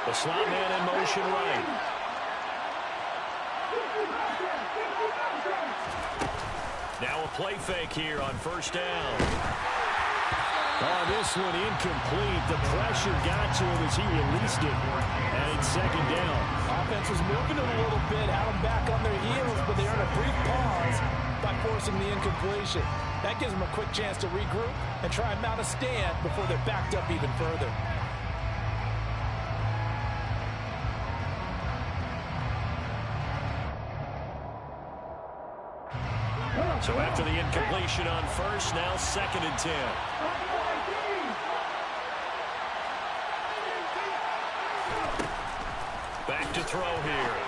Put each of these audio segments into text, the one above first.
The slot man in motion right. Now a play fake here on first down. Oh, this one incomplete. The pressure got to him as he released it. And it's second down. Offense was moving it a little bit, had them back on their heels, but they earned a brief pause by forcing the incompletion. That gives them a quick chance to regroup and try and mount a stand before they're backed up even further. So after the incompletion on first, now 2nd and 10. Back to throw here.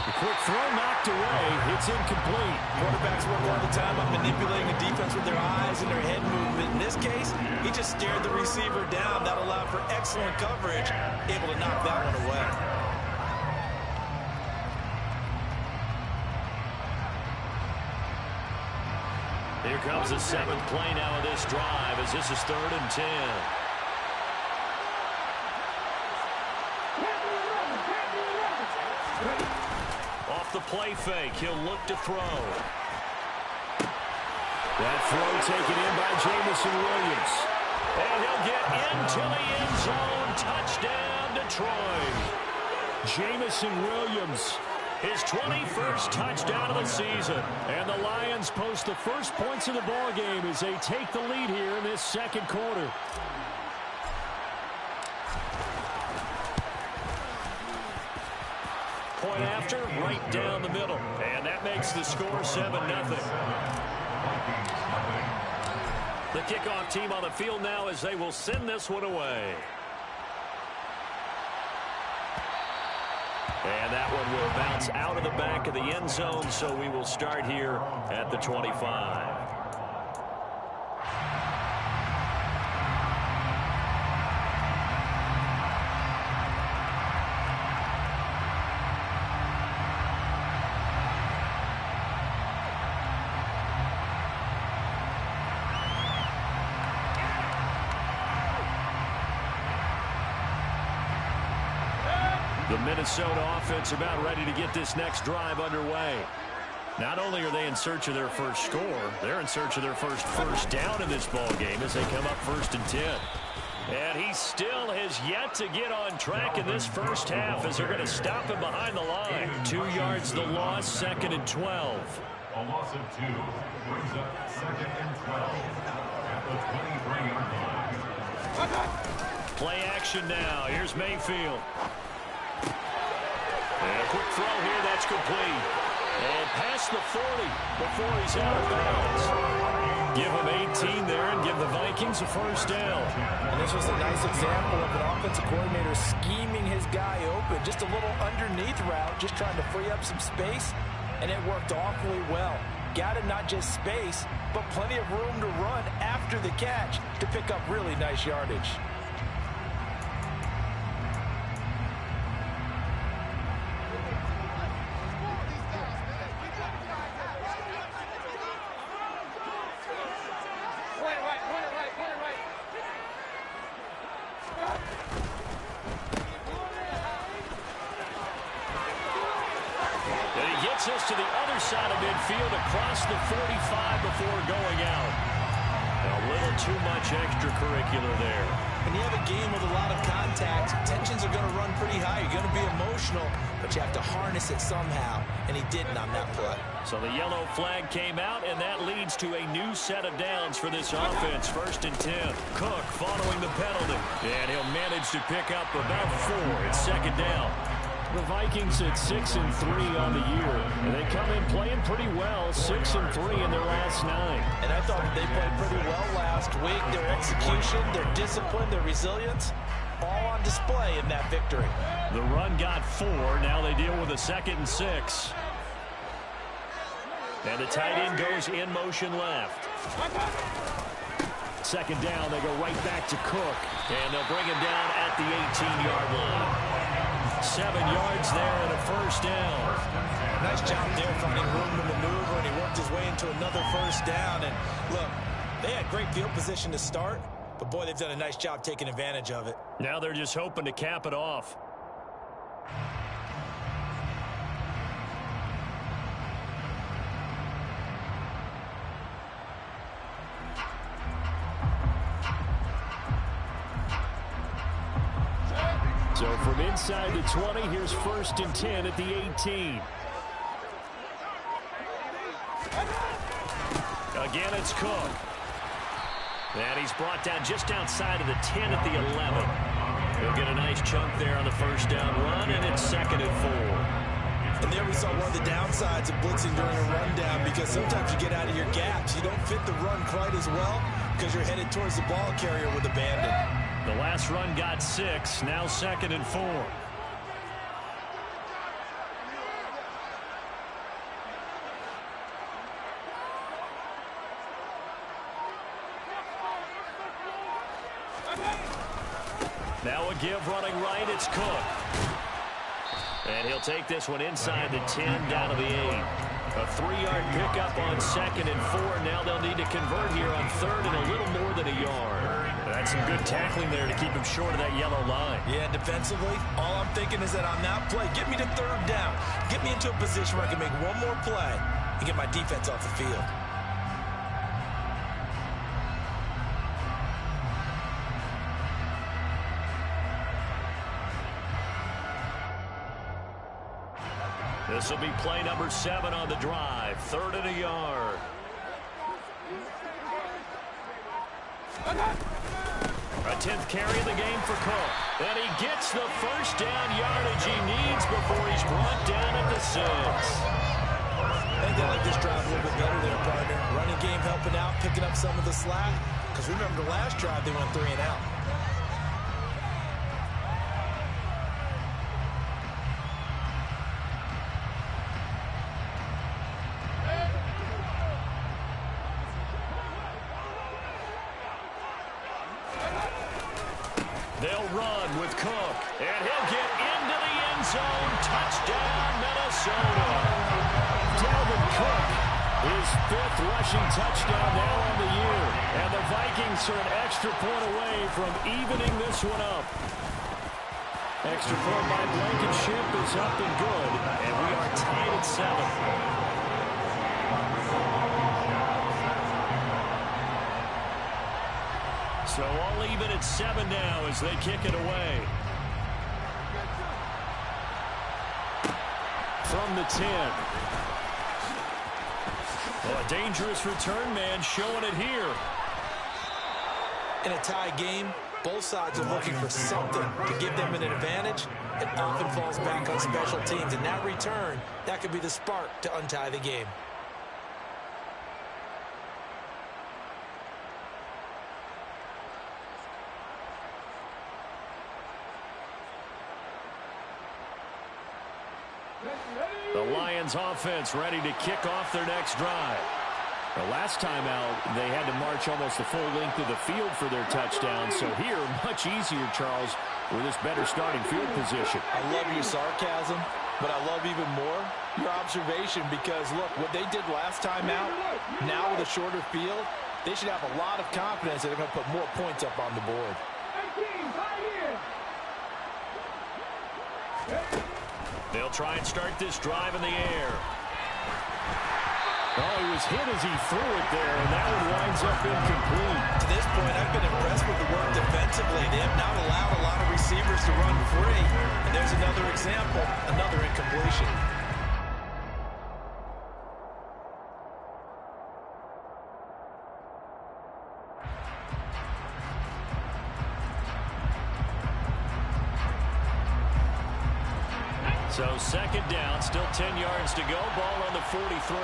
The quick throw knocked away. It's incomplete. Quarterbacks work all the time on manipulating the defense with their eyes and their head movement. In this case, he just stared the receiver down. That allowed for excellent coverage, able to knock that one away. Here comes the 7th play now of this drive as this is 3rd and 10. Off the play fake, he'll look to throw. That throw taken in by Jamison Williams. And he'll get into the end zone. Touchdown, Detroit. Jamison Williams. His 21st touchdown of the season. And the Lions post the first points of the ball game as they take the lead here in this second quarter. Point after, right down the middle. And that makes the score 7-0. The kickoff team on the field now as they will send this one away. And that one will bounce out of the back of the end zone, so we will start here at the 25. The Minnesota offense about ready to get this next drive underway. Not only are they in search of their first score, they're in search of their first down in this ball game as they come up 1st and 10. And he still has yet to get on track in this first half as they're going to stop him behind the line. 2 yards the loss, 2nd and 12. A loss of 2 brings up 2nd and 12 at the 23-yard line. Play action now. Here's Mayfield. And a quick throw here, that's complete. And past the 40 before he's out of bounds. Give him 18 there and give the Vikings a first down. And this was a nice example of an offensive coordinator scheming his guy open. Just a little underneath route, just trying to free up some space, and it worked awfully well. Got him not just space, but plenty of room to run after the catch to pick up really nice yardage. Us to the other side of midfield across the 45 before going out. A little too much extracurricular there. When you have a game with a lot of contact, tensions are going to run pretty high. You're going to be emotional, but you have to harness it somehow, and he didn't on that play. So the yellow flag came out, and that leads to a new set of downs for this offense. 1st and 10. Cook following the penalty, and he'll manage to pick up about 4. It's 2nd down. The Vikings at 6-3 on the year, and they come in playing pretty well, 6-3 in their last 9. And I thought they played pretty well last week. Their execution, their discipline, their resilience, all on display in that victory. The run got 4. Now they deal with a 2nd and 6. And the tight end goes in motion left. 2nd down, they go right back to Cook. And they'll bring him down at the 18-yard line. 7 yards there and a first down. Nice job there finding room to maneuver, and he worked his way into another first down. And look, they had great field position to start, But, boy, they've done a nice job taking advantage of it. Now they're just hoping to cap it off. So from inside the 20, here's 1st and 10 at the 18. Again, it's Cook. And he's brought down just outside of the 10 at the 11. He'll get a nice chunk there on the first down run, and it's 2nd and 4. And there we saw one of the downsides of blitzing during a rundown, because sometimes you get out of your gaps. You don't fit the run quite as well because you're headed towards the ball carrier with abandon. The last run got 6, now 2nd and 4. Now a give running right, it's Cook. And he'll take this one inside the 10, down to the 8. A 3-yard pickup on 2nd and 4. Now they'll need to convert here on 3rd and a little more than a yard. That's some good tackling there to keep him short of that yellow line. Yeah, defensively, all I'm thinking is that on that play, get me to 3rd down. Get me into a position where I can make one more play and get my defense off the field. This will be play number 7 on the drive. 3rd and a yard. A 10th carry of the game for Cook. And he gets the first down yardage he needs before he's brought down at the 6. I think they like this drive a little bit better there, partner. Running game helping out, picking up some of the slack. Because remember the last drive, they went 3 and out. They'll run with Cook, and he'll get into the end zone. Touchdown, Minnesota. Dalvin Cook, his 5th rushing touchdown now on the year. And the Vikings are an extra point away from evening this one up. Extra point by Blankenship is up and good. And we are tied at 7. So all even at 7 now as they kick it away. From the 10. Well, a dangerous return man showing it here. In a tie game, both sides are looking for something to give them an advantage. It often falls back on special teams. And that return, that could be the spark to untie the game. The Lions offense ready to kick off their next drive. The last time out, they had to march almost the full length of the field for their touchdown. So here, much easier, Charles, with this better starting field position. I love your sarcasm, but I love even more your observation, because, look, what they did last time out, now with a shorter field, they should have a lot of confidence that they're going to put more points up on the board. They'll try and start this drive in the air. Oh, he was hit as he threw it there, and that one winds up incomplete. To this point, I've been impressed with the work defensively. They have not allowed a lot of receivers to run free. And there's another example, another incompletion. So 2nd down, still 10 yards to go. Ball on the 43.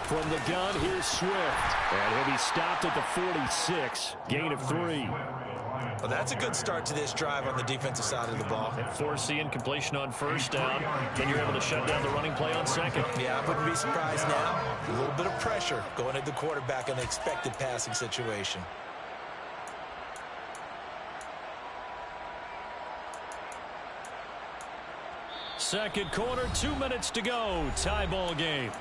From the gun, here's Swift. And he'll be stopped at the 46. Gain of 3. Well, that's a good start to this drive on the defensive side of the ball. And force the incompletion on 1st down. Then you're able to shut down the running play on 2nd. Yeah, I wouldn't be surprised now. A little bit of pressure going at the quarterback in an expected passing situation. Second quarter, 2 minutes to go. Tie ball game.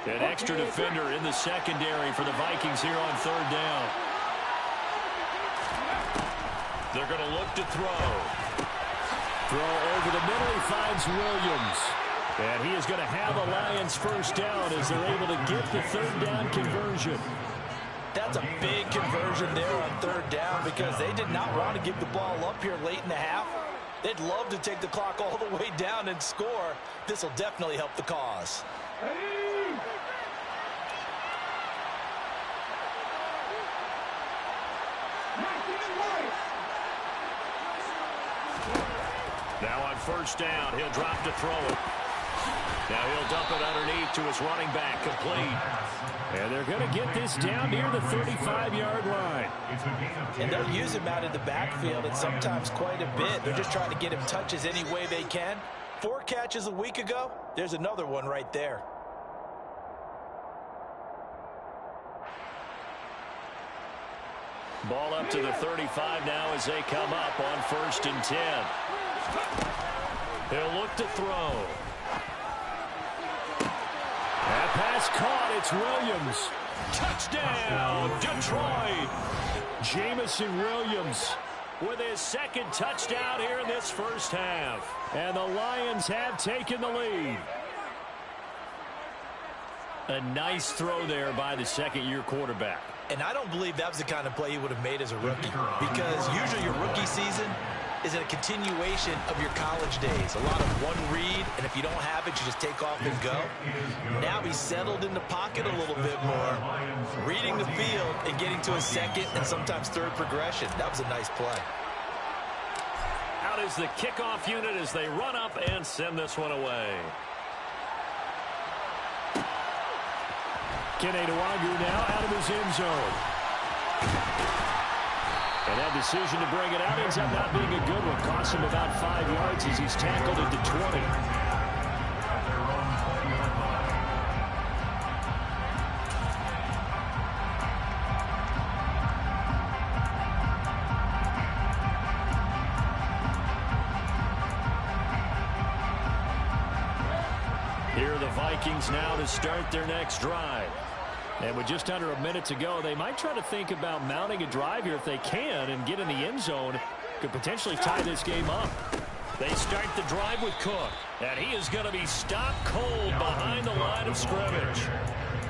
An extra defender in the secondary for the Vikings here on third down. They're going to look to throw. Throw over the middle. He finds Williams. And he is going to have a Lions first down as they're able to get the third down conversion. That's a big conversion there on third down because they did not want to give the ball up here late in the half. They'd love to take the clock all the way down and score. This will definitely help the cause. Now on first down, he'll drop to throw it. Now he'll dump it underneath to his running back, complete. And they're going to get this down near the 35-yard line. And they'll use him out of the backfield and sometimes quite a bit. They're just trying to get him touches any way they can. 4 catches a week ago. There's another one right there. Ball up to the 35 now as they come up on first and 10. He'll look to throw. That pass caught. It's Williams. Touchdown, Detroit. Jamison Williams With his second touchdown here in this first half. And the Lions have taken the lead. A nice throw there by the second-year quarterback. And I don't believe that was the kind of play he would have made as a rookie, because usually your rookie season is a continuation of your college days. A lot of one read, and if you don't have it, you just take off and go. Now he's settled in the pocket a little bit more, reading the field and getting to a second and sometimes third progression. That was a nice play. Out is the kickoff unit as they run up and send this one away. Keneduagu now out of his end zone. And that decision to bring it out ends up not being a good one. Costs him about 5 yards as he's tackled at the 20. Here are the Vikings now to start their next drive. And with just under a minute to go, they might try to think about mounting a drive here if they can and get in the end zone. Could potentially tie this game up. They start the drive with Cook. And he is going to be stopped cold behind the line of scrimmage.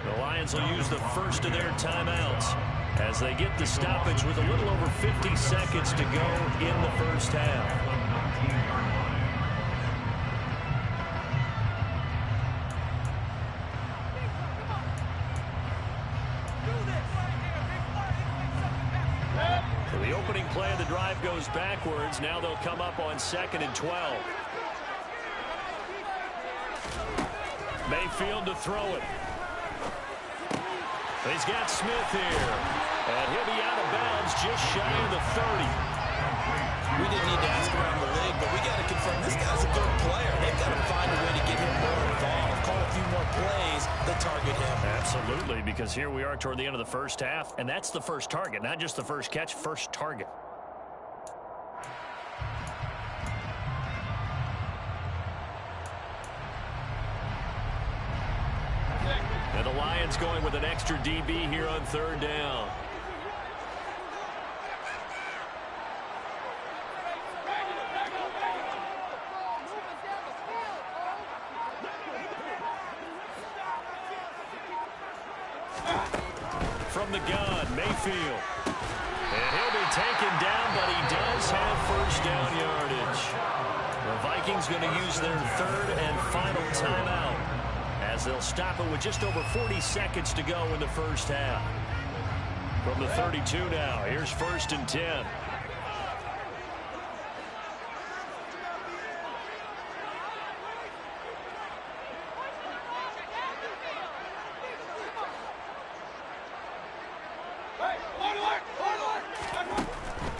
The Lions will use the first of their timeouts as they get the stoppage with a little over 50 seconds to go in the first half. The opening play of the drive goes backwards. Now they'll come up on 2nd and 12. Mayfield to throw it. He's got Smith here. And he'll be out of bounds just shy of the 30. We didn't need to ask around the league, but we got to confirm this guy's a good player. They've got to find a way to get him more involved, call a few more plays that target him. Absolutely, because here we are toward the end of the first half, and that's the first target, not just the first catch, first target. And the Lions going with an extra DB here on third down. From the gun, Mayfield. And he'll be taken down, but he does have first down yardage. The Vikings going to use their third and final timeout as they'll stop it with just over 40 seconds to go in the first half. From the 32 now, here's 1st and 10.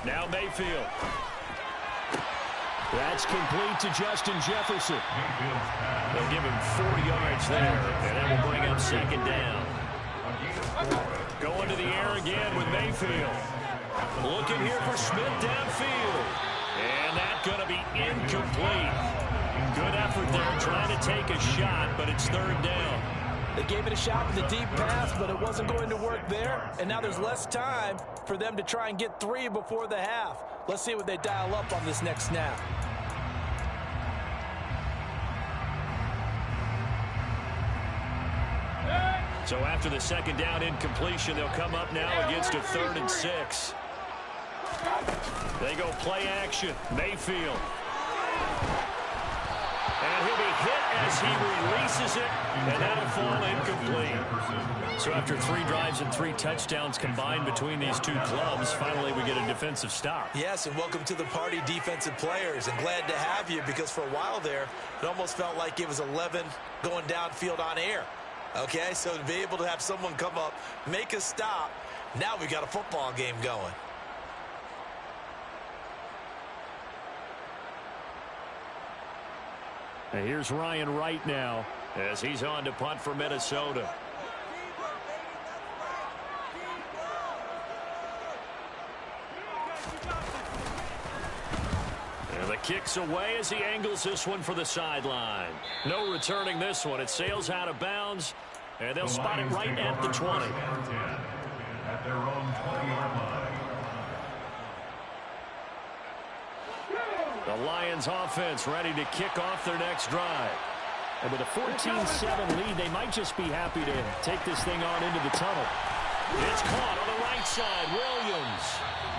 Now Mayfield. That's complete to Justin Jefferson. They'll give him 4 yards there, and that will bring up second down. Going to the air again with Mayfield. Looking here for Smith downfield. And that's going to be incomplete. Good effort there trying to take a shot, but it's third down. They gave it a shot with a deep pass, but it wasn't going to work there. And now there's less time for them to try and get 3 before the half. Let's see what they dial up on this next snap. So after the second down incompletion, they'll come up now against a 3rd and 6. They go play action. Mayfield. And he'll be hit as he releases it, and that'll fall incomplete. So after 3 drives and 3 touchdowns combined between these two clubs, finally we get a defensive stop. Yes, and welcome to the party, defensive players. And glad to have you, because for a while there, it almost felt like it was 11 going downfield on air. Okay, so to be able to have someone come up, make a stop, now we got a football game going. And here's Ryan Wright now as he's on to punt for Minnesota. And the kick's away as he angles this one for the sideline. No returning this one. It sails out of bounds, and they'll spot it right at the 20. At their own 20-yard line. The Lions offense ready to kick off their next drive. And with a 14-7 lead, they might just be happy to take this thing on into the tunnel. It's caught on the right side. Williams.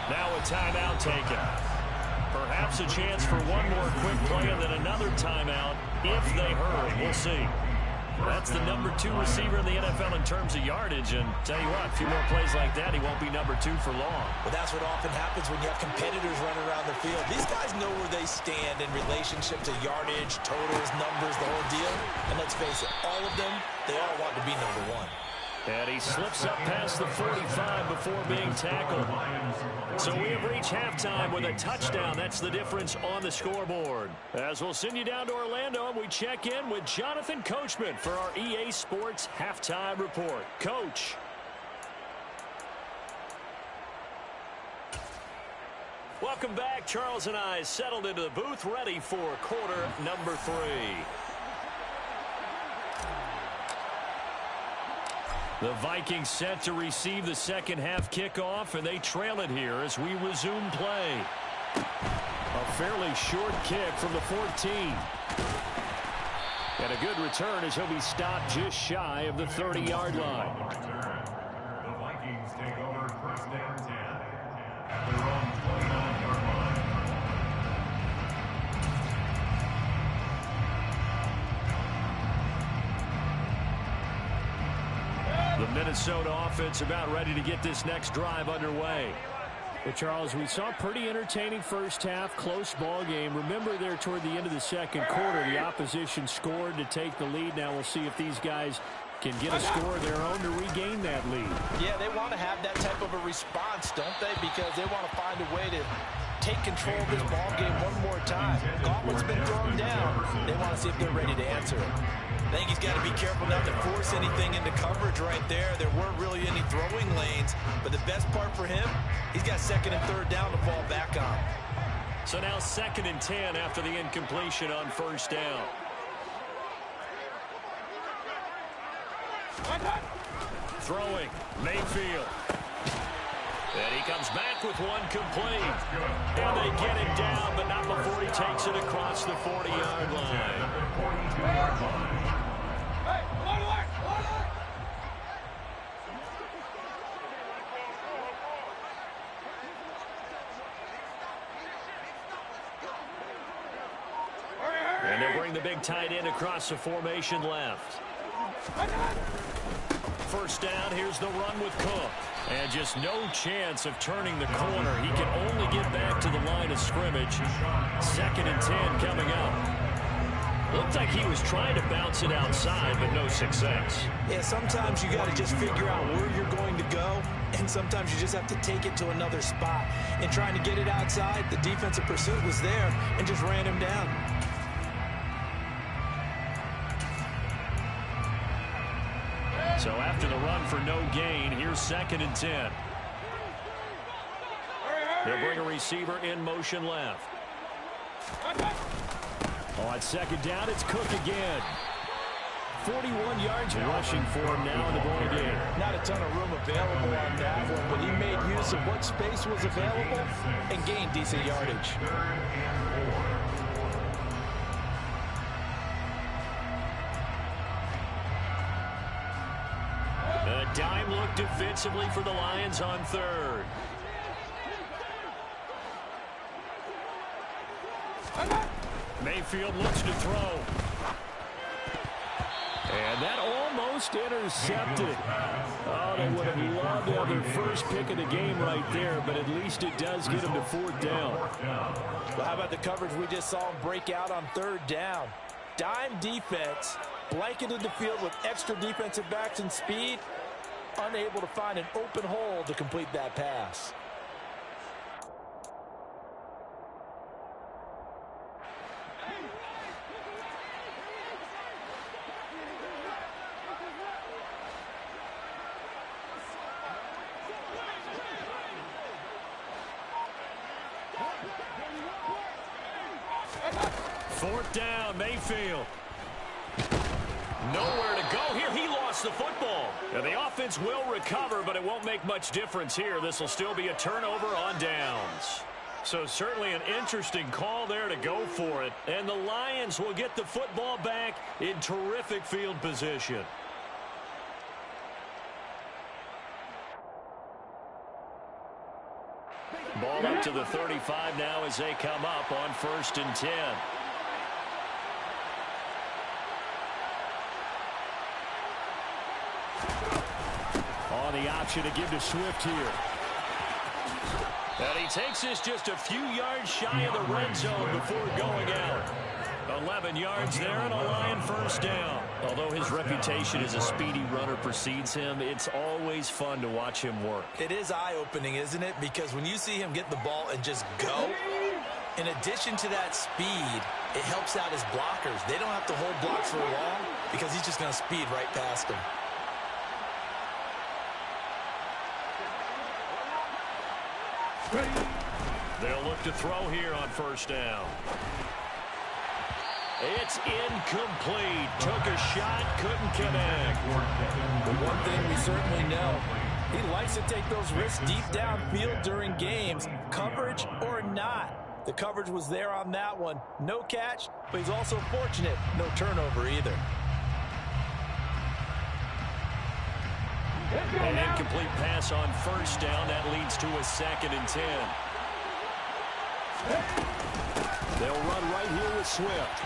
Now a timeout taken. Perhaps a chance for one more quick play and then another timeout if they hurry. We'll see. That's the number 2 receiver in the NFL in terms of yardage. And tell you what, a few more plays like that, he won't be number 2 for long. Well, that's what often happens when you have competitors running around the field. These guys know where they stand in relationship to yardage, totals, numbers, the whole deal. And let's face it, all of them, they all want to be number 1. And he slips up past the 45 before being tackled. So we have reached halftime with a touchdown. That's the difference on the scoreboard. As we'll send you down to Orlando, and we check in with Jonathan Coachman for our EA Sports Halftime Report. Coach. Welcome back. Charles and I settled into the booth, ready for quarter number 3. The Vikings set to receive the second half kickoff, and they trail it here as we resume play. A fairly short kick from the 14. And a good return as he'll be stopped just shy of the 30-yard line. The Vikings take over 1st and 10 at their own 29-yard line. The Minnesota offense about ready to get this next drive underway. Well, Charles, we saw a pretty entertaining first half, close ball game. Remember there toward the end of the second quarter, the opposition scored to take the lead. Now we'll see if these guys can get a score of their own to regain that lead. Yeah, they want to have that type of a response, don't they? Because they want to find a way to take control of this ball game one more time. Gauntlet's been thrown down. They want to see if they're ready to answer it. I think he's got to be careful not to force anything into coverage right there. There weren't really any throwing lanes, but the best part for him, he's got 2nd and 3rd down to fall back on. So now 2nd and 10 after the incompletion on 1st down. Throwing, Mayfield. And he comes back with one complete. And they get him down, but not before he takes it across the 40-yard line. 42-yard line. And they'll bring the big tight end across the formation left. 1st down, here's the run with Cook. And just no chance of turning the corner. He can only get back to the line of scrimmage. 2nd and 10 coming up. Looked like he was trying to bounce it outside, but no success. Yeah, sometimes you got to just figure out where you're going to go, and sometimes you just have to take it to another spot. And trying to get it outside, the defensive pursuit was there and just ran him down. So after the run for no gain, here's 2nd and 10. They'll bring a receiver in motion left. On 2nd down, it's Cook again. 41 yards rushing for him now in the ball game. Not a ton of room available on that one, but he made use of what space was available and gained decent yardage. A dime look defensively for the Lions on 3rd. Mayfield looks to throw. And that almost intercepted. Oh, they would have loved to have their first pick of the game right there, but at least it does get them to 4th down. Well, how about the coverage we just saw him break out on 3rd down? Dime defense, blanketed the field with extra defensive backs and speed, unable to find an open hole to complete that pass. Fourth down, Mayfield. Nowhere to go here. He lost the football. And the offense will recover, but it won't make much difference here. This will still be a turnover on downs. So certainly an interesting call there to go for it. And the Lions will get the football back in terrific field position. Ball up to the 35 now as they come up on 1st and 10. On the option to give to Swift here. And he takes this just a few yards shy of the red zone before going out. 11 yards there and a Lion 1st down. Although his reputation as a speedy runner precedes him, it's always fun to watch him work. It is eye-opening, isn't it? Because when you see him get the ball and just go, in addition to that speed, it helps out his blockers. They don't have to hold blocks for long because he's just going to speed right past them. They'll look to throw here on 1st down. It's incomplete. Took a shot, couldn't connect. But one thing we certainly know, he likes to take those risks deep downfield during games, coverage or not. The coverage was there on that one. No catch, but he's also fortunate. No turnover either. An incomplete pass on 1st down. That leads to a 2nd and 10. They'll run right here with Swift.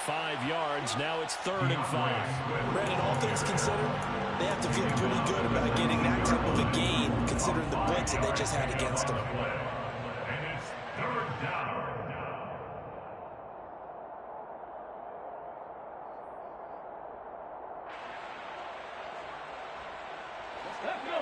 5 yards. Now it's 3rd and 5. Brandon, all things considered, they have to feel pretty good about getting that type of a gain, considering the blitz that they just had against them. And it's 3rd down. Let's go.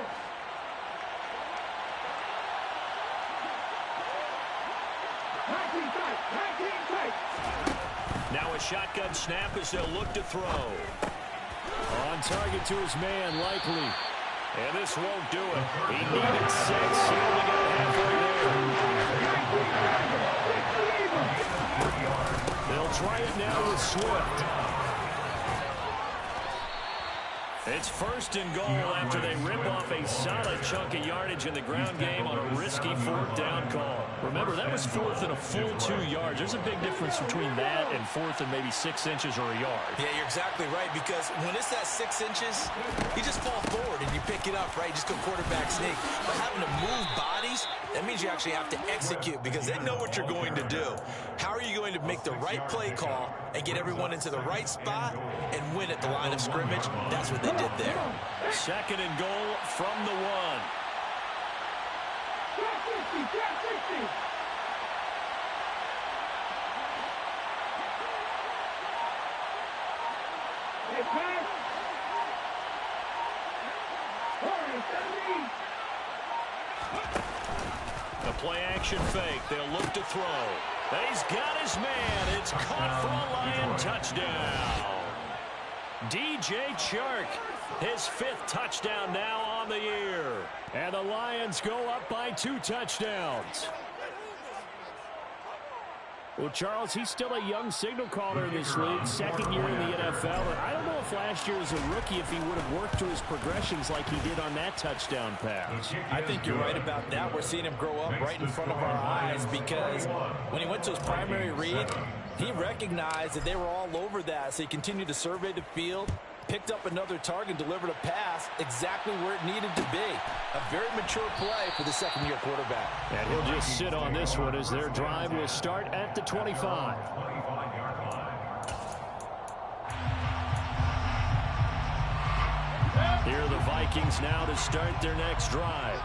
Now a shotgun snap as they'll look to throw. On target to his man, Likely. And this won't do it. He needed 6. He only got halfway there. They'll try it now with Swift. It's 1st and goal after they rip off a solid chunk of yardage in the ground game on a risky 4th down call. Remember, that was 4th and a full 2 yards. There's a big difference between that and 4th and maybe 6 inches or a yard. Yeah, you're exactly right, because when it's that 6 inches, you just fall forward and you pick it up, right? You just go quarterback sneak. But having to move bodies, that means you actually have to execute because they know what you're going to do. How are you going to make the right play call and get everyone into the right spot and win at the line of scrimmage? That's what they did there. 2nd and goal from the 1. A play-action fake. They'll look to throw. He's got his man. It's caught for a Lion touchdown. DJ Chark, his 5th touchdown now on the year. And the Lions go up by 2 touchdowns. Well, Charles, he's still a young signal caller in this league, 2nd year in the NFL. And I don't know if last year as a rookie, if he would have worked through his progressions like he did on that touchdown pass. I think you're right about that. We're seeing him grow up right in front of our eyes because when he went to his primary read, he recognized that they were all over that. So he continued to survey the field, picked up another target, delivered a pass exactly where it needed to be. A very mature play for the 2nd-year quarterback. And he'll just sit on this one as their drive will start at the 25. Here are the Vikings now to start their next drive.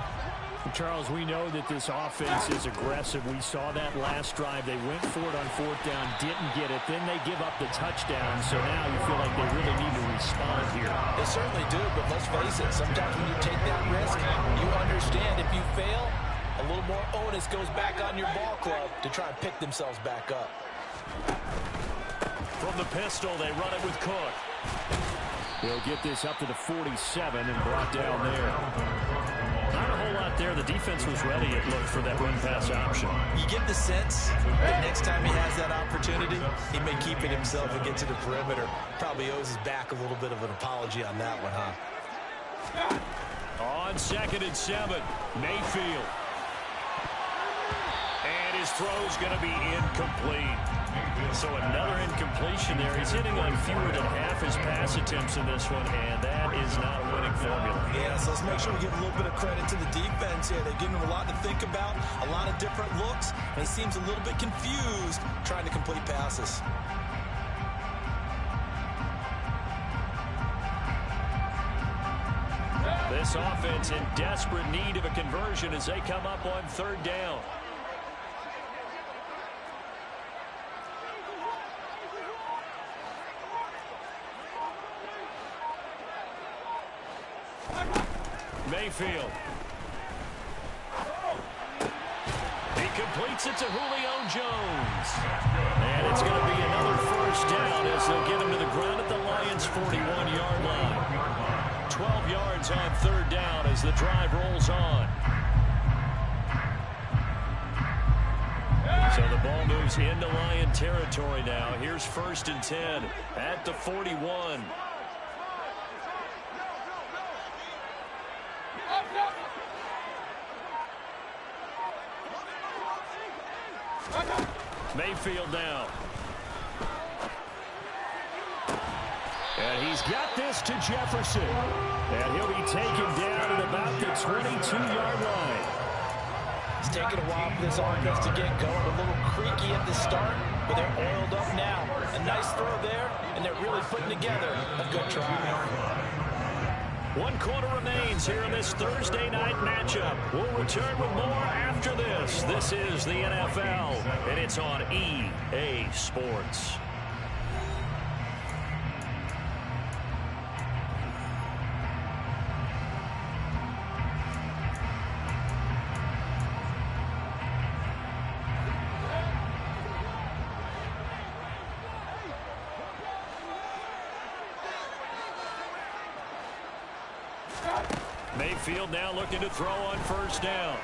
Charles, we know that this offense is aggressive. We saw that last drive. They went for it on 4th down, didn't get it. Then they give up the touchdown. So now you feel like they really need to respond here. They certainly do, but let's face it. Sometimes when you take that risk, you understand if you fail, a little more onus goes back on your ball club to try and pick themselves back up. From the pistol, they run it with Cook. He'll get this up to the 47 and brought down there. Not a whole lot there. The defense was ready, it looked, for that run-pass option. You get the sense that next time he has that opportunity, he may keep it himself and get to the perimeter. Probably owes his back a little bit of an apology on that one, huh? On 2nd and 7, Mayfield. And his throw's going to be incomplete. So another incompletion there. He's hitting on fewer than half his pass attempts in this one, and that is not a winning formula. Yeah, so let's make sure we give a little bit of credit to the defense here. They're giving him a lot to think about, a lot of different looks, and he seems a little bit confused trying to complete passes. This offense in desperate need of a conversion as they come up on 3rd down. Mayfield. He completes it to Julio Jones. And it's going to be another 1st down as they'll get him to the ground at the Lions' 41-yard line. 12 yards on 3rd down as the drive rolls on. So the ball moves into Lion territory now. Here's 1st and 10 at the 41. Mayfield now. And he's got this to Jefferson. And he'll be taken down at about the 22-yard line. It's taken a while for this offense to get going. A little creaky at the start, but they're oiled up now. A nice throw there, and they're really putting together a good try. 1 quarter remains here in this Thursday night matchup. We'll return with more after this. This is the NFL, and it's on EA Sports. Mayfield now looking to throw on 1st down.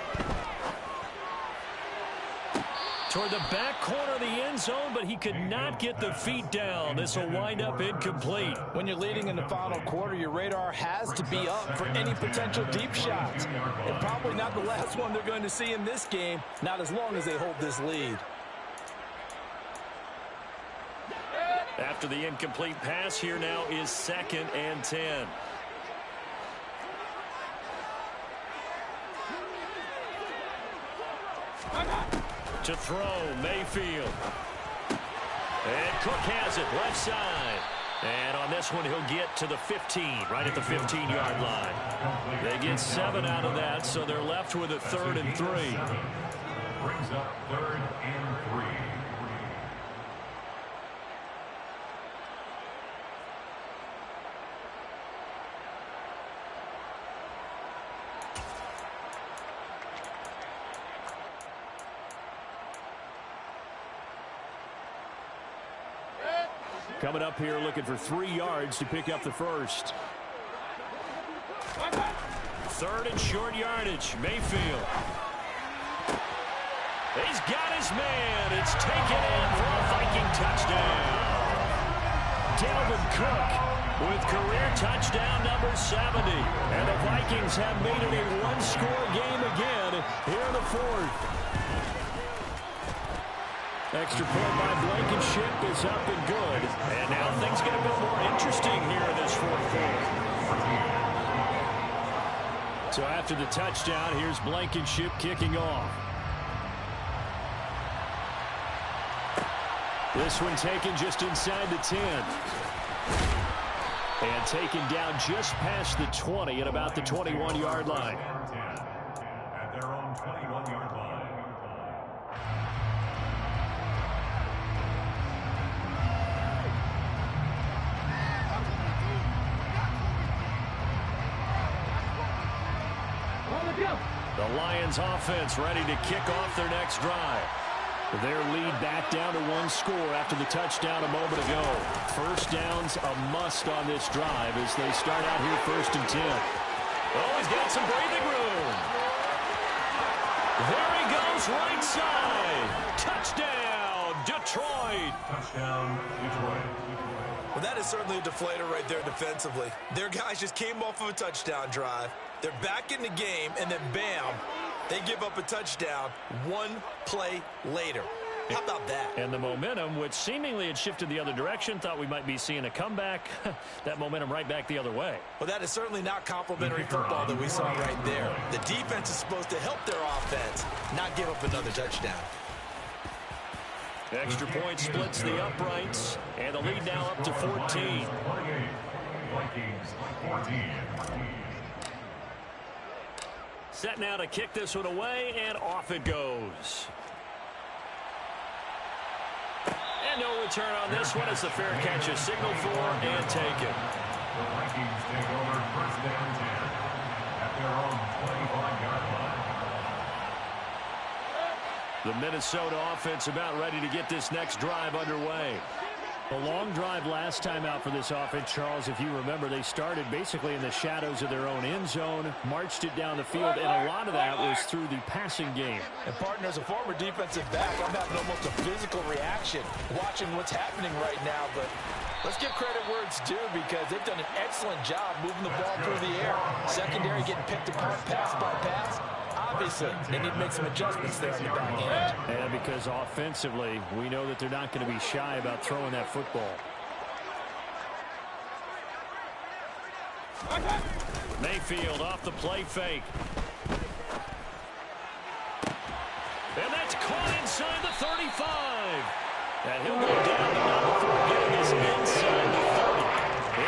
Toward the back corner of the end zone, but he could not get the feet down. This will wind up incomplete. When you're leading in the final quarter, your radar has to be up for any potential deep shots. And probably not the last one they're going to see in this game, not as long as they hold this lead. After the incomplete pass, here now is 2nd and 10. To throw, Mayfield. And Cook has it, left side. And on this one, he'll get to the 15, right at the 15-yard line. They get 7 out of that, so they're left with a 3rd and 3. Brings up 3rd and 3. Coming up here looking for 3 yards to pick up the first. 3rd and short yardage. Mayfield. He's got his man. It's taken in for a Viking touchdown. Dalvin Cook with career touchdown number 70. And the Vikings have made it a one-score game again here in the 4th. Extra point by Blankenship is up and good. And now things get a bit more interesting here in this 4th quarter. So after the touchdown, here's Blankenship kicking off. This one taken just inside the 10. And taken down just past the 20 at about the 21-yard line. At their own 21-yard line. The Lions offense ready to kick off their next drive. Their lead back down to 1 score after the touchdown a moment ago. First down's a must on this drive as they start out here 1st and 10. Oh, he's got some breathing room. There he goes, right side. Touchdown, Detroit. Touchdown, Detroit. Well, that is certainly a deflator right there defensively. Their guys just came off of a touchdown drive. They're back in the game, and then bam, they give up a touchdown 1 play later. How about that? And the momentum, which seemingly had shifted the other direction, thought we might be seeing a comeback. That momentum right back the other way. Well, that is certainly not complimentary football that we saw right there. The defense is supposed to help their offense, not give up another touchdown. Extra point splits the uprights, and the lead now up to 14. 28, Vikings 14. Set now to kick this one away, and off it goes. And no return on this one as the fair catch is signaled for and taken. The Vikings take over 1st and 10 at their own 25-yard line. The Minnesota offense about ready to get this next drive underway. A long drive last time out for this offense, Charles. If you remember, they started basically in the shadows of their own end zone, marched it down the field, and a lot of that was through the passing game. And partner, as a former defensive back, I'm having almost a physical reaction watching what's happening right now. But let's give credit where it's due because they've done an excellent job moving the ball through the air. Secondary getting picked apart pass by pass. Obviously, they need to make some adjustments there on the back end. And because offensively, we know that they're not going to be shy about throwing that football. Mayfield off the play fake. And that's caught inside the 35. And he'll go down to number 4, getting his inside the 30.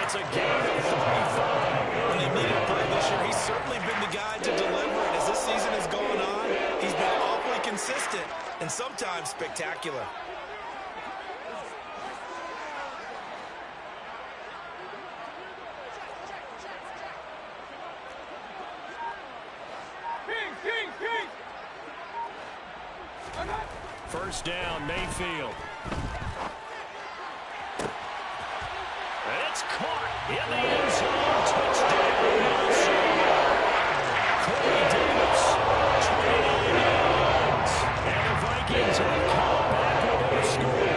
It's a gain of 35. When they needed a play this year, he's certainly been the guy to deliver. And as this season has gone on, he's been awfully consistent and sometimes spectacular. First down, Mayfield. And it's caught in the end zone. Touchdown, Minnesota. Corey Davis, 29 yards. And the Vikings have come back with a score.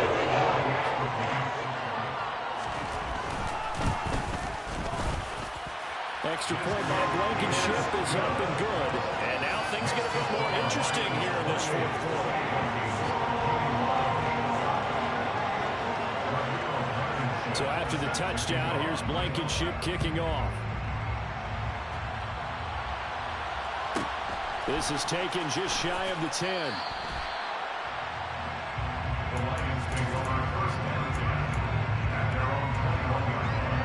Extra point by Blankenship is up and good. And now things get a bit more interesting here in this 4th quarter. So after the touchdown, here's Blankenship kicking off. This is taken just shy of the 10. The Lions take over 1st and 10 at their own 21-yard line.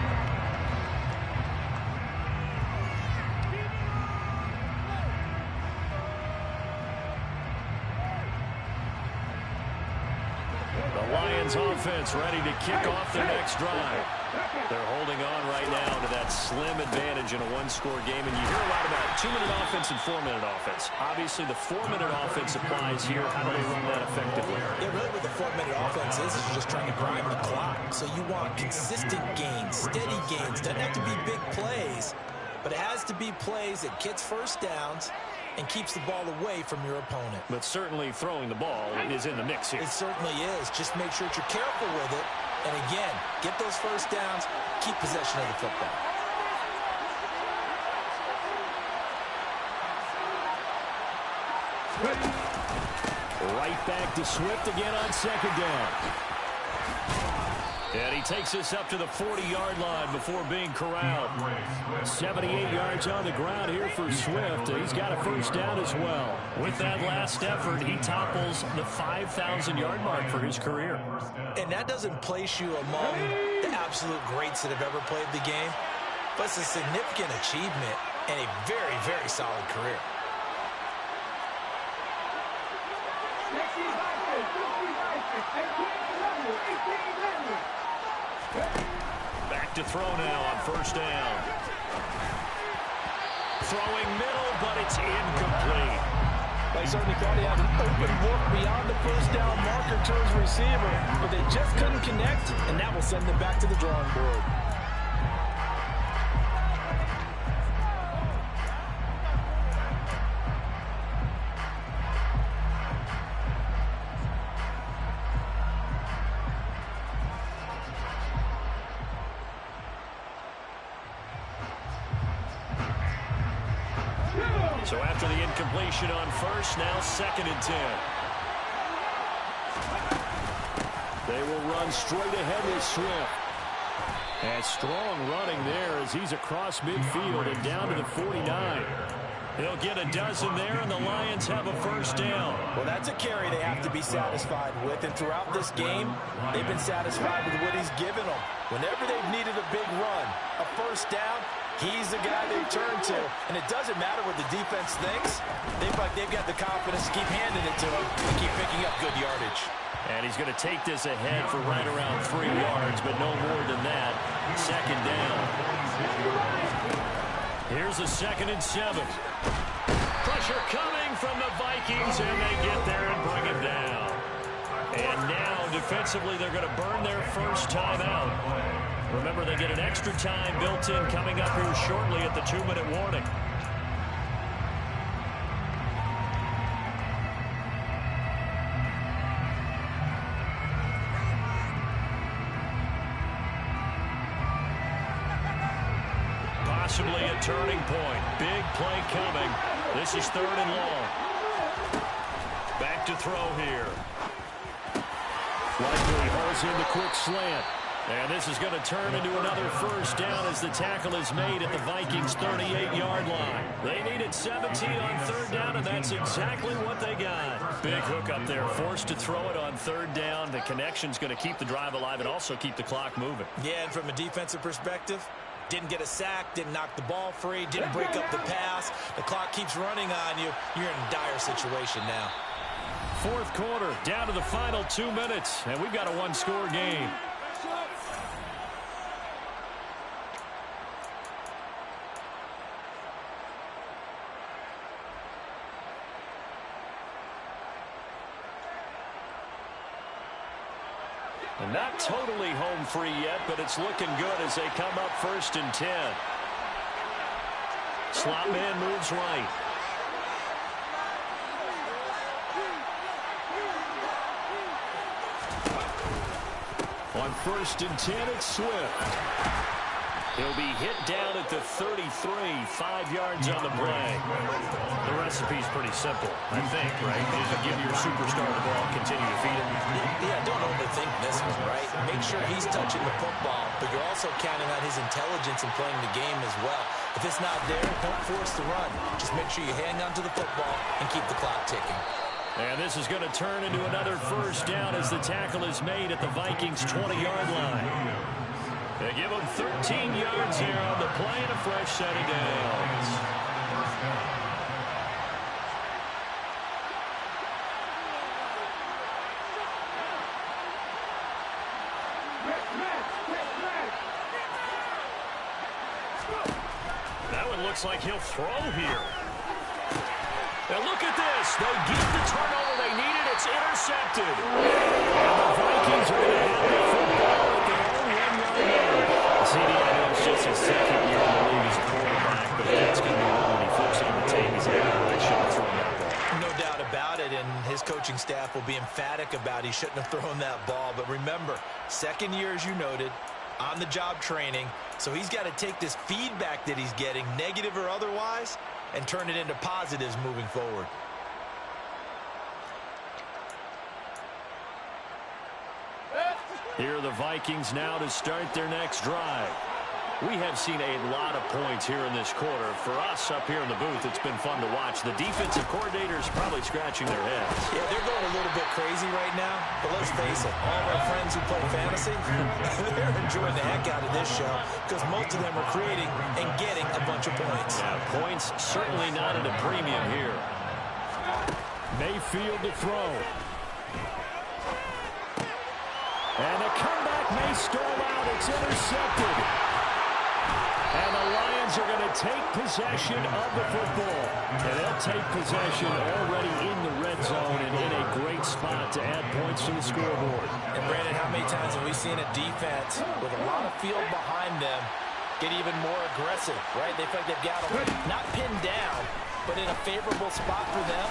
The Lions offense ready to kick off their next drive. They're holding on right now to that slim advantage in a one-score game, and you hear a lot about 2-minute offense and 4-minute offense. Obviously, the 4-minute offense applies here. How do they run that effectively? Yeah, really what the 4-minute offense is you're just trying to grind the clock. So you want consistent gains, steady gains. Doesn't have to be big plays, but it has to be plays that gets first downs and keeps the ball away from your opponent. But certainly throwing the ball is in the mix here. It certainly is. Just make sure that you're careful with it. And again, get those first downs, keep possession of the football. Right back to Swift again on second down. And he takes us up to the 40-yard line before being corralled. 78 yards on the ground here for Swift. He's got a first down as well. With that last effort, he topples the 5,000-yard mark for his career. And that doesn't place you among the absolute greats that have ever played the game, but it's a significant achievement and a very, very solid career. Back to throw now on first down. Throwing middle, but it's incomplete. They certainly thought he had an open look beyond the first down marker to his receiver, but they just couldn't connect, and that will send them back to the drawing board. So after the incompletion on first, now 2nd and 10. They will run straight ahead with Swift. And strong running there as he's across midfield and down to the 49. He'll get a dozen there, and the Lions have a first down. Well, that's a carry they have to be satisfied with, and throughout this game, they've been satisfied with what he's given them. Whenever they've needed a big run, a first down, he's the guy they turn to. And it doesn't matter what the defense thinks. They feel like they've got the confidence to keep handing it to him and keep picking up good yardage. And he's going to take this ahead for right around 3 yards, but no more than that. 2nd down. Here's a 2nd and 7. Pressure coming from the Vikings, and they get there and bring him down. And now, defensively, they're going to burn their first time out. Remember, they get an extra time built in coming up here shortly at the 2-minute warning. Possibly a turning point. Big play coming. This is 3rd and long. Back to throw here. Likely hauls in the quick slant. And this is going to turn into another first down as the tackle is made at the Vikings' 38-yard line. They needed 17 on 3rd down, and that's exactly what they got. Big hook up there, forced to throw it on 3rd down. The connection's going to keep the drive alive and also keep the clock moving. Yeah, and from a defensive perspective, didn't get a sack, didn't knock the ball free, didn't break up the pass. The clock keeps running on you. You're in a dire situation now. 4th quarter, down to the final 2 minutes, and we've got a one-score game. And not totally home free yet, but it's looking good as they come up 1st and 10. Slot man moves right. On 1st and 10, it's Swift. He'll be hit down at the 33, 5 yards on the play. The recipe's pretty simple, I think, right? Just give your superstar the ball, continue to feed him. Yeah, don't overthink this one, right? Make sure he's touching the football, but you're also counting on his intelligence in playing the game as well. If it's not there, don't force the run. Just make sure you hang on to the football and keep the clock ticking. And this is going to turn into another first down as the tackle is made at the Vikings' 20-yard line. They give him 13 yards here on the play and a fresh set of downs. Looks like he'll throw here. And look at this. They get the turnover they needed. It's intercepted. And the Vikings are going to have the football at their own 1-yard line. See, the idea is just his second year in the league as a quarterback, but that's going to be one when he flips it on the tape. He's like, oh, I should have thrown that ball. No doubt about it, and his coaching staff will be emphatic about he shouldn't have thrown that ball. But remember, second year, as you noted, on-the-job training, so he's got to take this feedback that he's getting, negative or otherwise, and turn it into positives moving forward. Here are the Vikings now to start their next drive. We have seen a lot of points here in this quarter. For us up here in the booth, it's been fun to watch. The defensive coordinators probably scratching their heads. Yeah, they're going a little bit crazy right now, but let's face it, all of our friends who play fantasy, they're enjoying the heck out of this show because most of them are creating and getting a bunch of points. Yeah, points certainly not at a premium here. Mayfield to throw. And the comeback may stall out. It's intercepted. And the Lions are going to take possession of the football. And they'll take possession already in the red zone and in a great spot to add points to the scoreboard. And Brandon, how many times have we seen a defense with a lot of field behind them get even more aggressive, right? They feel like they've got them not pinned down, but in a favorable spot for them.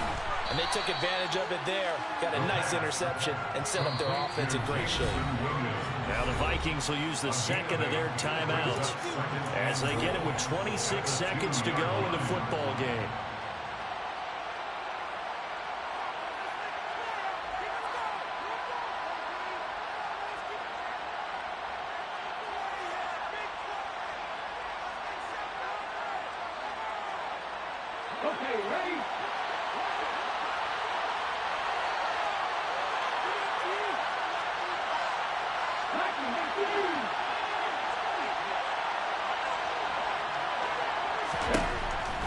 And they took advantage of it there. Got a nice interception and set up their offense in great shape. Now the Vikings will use the second of their timeouts as they get it with 26 seconds to go in the football game. Okay, ready?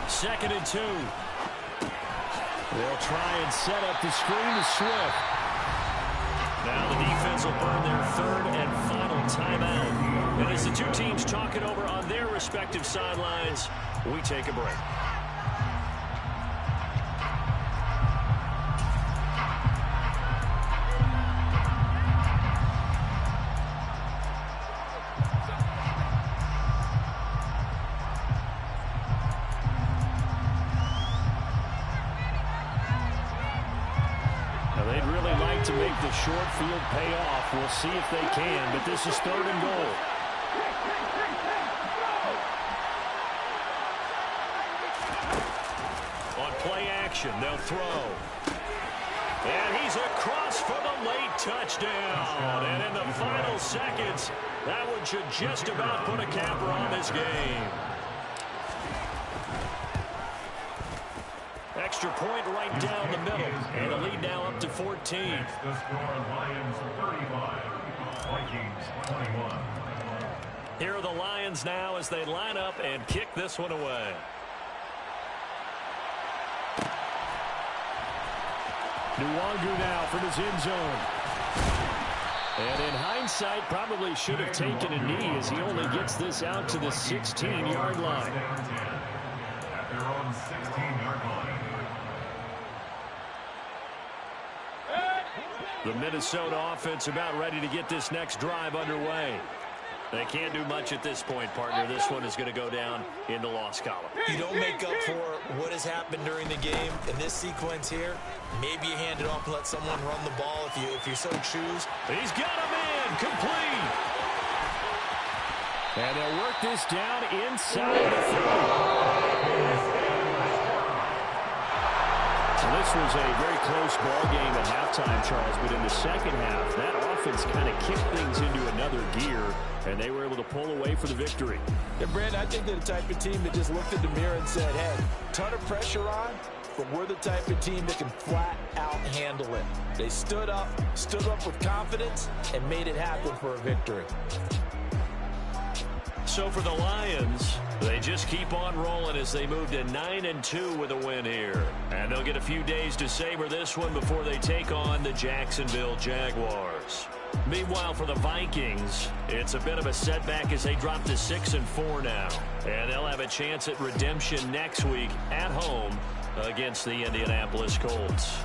Second and 2. They'll try and set up the screen to Swift. Now the defense will burn their third and final timeout. And as the two teams talk it over on their respective sidelines, we take a break. To make the short field pay off. We'll see if they can, but this is third and goal. On play action, they'll throw. And he's across for the late touchdown. And in the final seconds, that one should just about put a capper on this game. Extra point right down the middle. And a lead now up to 14. The score, Lions 35, Vikings 21. Here are the Lions now as they line up and kick this one away. Nwangu now from his end zone. And in hindsight, probably should have taken a knee as he only gets this out to the 16-yard line. At their own 16-yard line. The Minnesota offense about ready to get this next drive underway. They can't do much at this point, partner. This one is going to go down in the loss column. You don't make up for what has happened during the game in this sequence here. Maybe you hand it off and let someone run the ball if you so choose. He's got him in, complete. And they'll work this down inside the 30. This was a very close ball game at halftime, Charles, but in the second half, that offense kind of kicked things into another gear, and they were able to pull away for the victory. And Brandon, I think they're the type of team that just looked in the mirror and said, hey, ton of pressure on, but we're the type of team that can flat out handle it. They stood up with confidence, and made it happen for a victory. So for the Lions, they just keep on rolling as they move to 9-2 with a win here. And they'll get a few days to savor this one before they take on the Jacksonville Jaguars. Meanwhile, for the Vikings, it's a bit of a setback as they drop to 6-4 now. And they'll have a chance at redemption next week at home against the Indianapolis Colts.